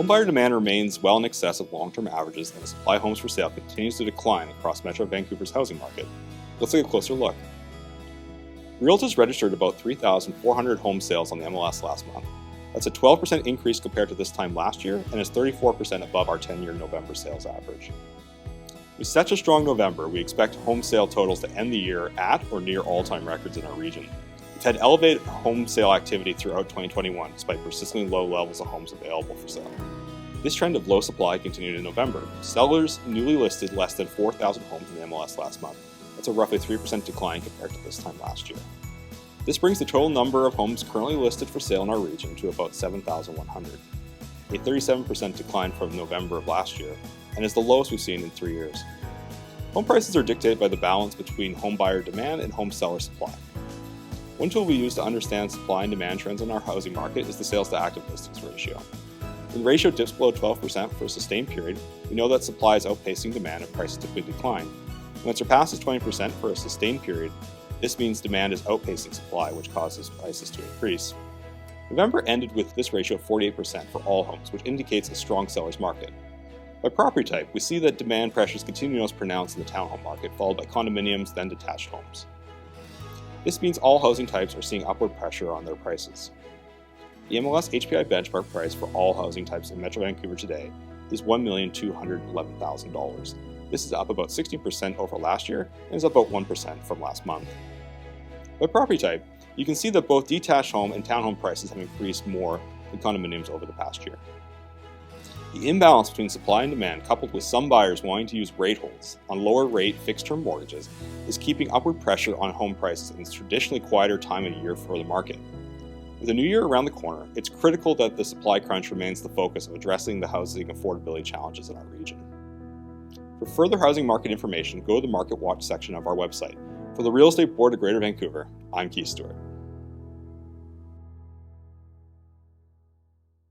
Homebuyer demand remains well in excess of long-term averages, and the supply of homes for sale continues to decline across Metro Vancouver's housing market. Let's take a closer look. Realtors registered about 3,400 home sales on the MLS last month. That's a 12% increase compared to this time last year and is 34% above our 10-year November sales average. With such a strong November, we expect home sale totals to end the year at or near all-time records in our region. We've had elevated home sale activity throughout 2021 despite persistently low levels of homes available for sale. This trend of low supply continued in November. Sellers newly listed less than 4,000 homes in the MLS last month. That's a roughly 3% decline compared to this time last year. This brings the total number of homes currently listed for sale in our region to about 7,100, a 37% decline from November of last year, and is the lowest we've seen in 3 years. Home prices are dictated by the balance between home buyer demand and home seller supply. One tool we use to understand supply and demand trends in our housing market is the sales to active listings ratio. When the ratio dips below 12% for a sustained period, we know that supply is outpacing demand and prices typically decline. When it surpasses 20% for a sustained period, this means demand is outpacing supply, which causes prices to increase. November ended with this ratio of 48% for all homes, which indicates a strong seller's market. By property type, we see that demand pressures continue most pronounced in the townhome market, followed by condominiums, then detached homes. This means all housing types are seeing upward pressure on their prices. The MLS HPI benchmark price for all housing types in Metro Vancouver today is $1,211,000. This is up about 16% over last year and is up about 1% from last month. By property type, you can see that both detached home and townhome prices have increased more than condominiums over the past year. The imbalance between supply and demand, coupled with some buyers wanting to use rate holds on lower rate fixed-term mortgages, is keeping upward pressure on home prices in this traditionally quieter time of year for the market. With the new year around the corner, it's critical that the supply crunch remains the focus of addressing the housing affordability challenges in our region. For further housing market information, go to the Market Watch section of our website. For the Real Estate Board of Greater Vancouver, I'm Keith Stewart.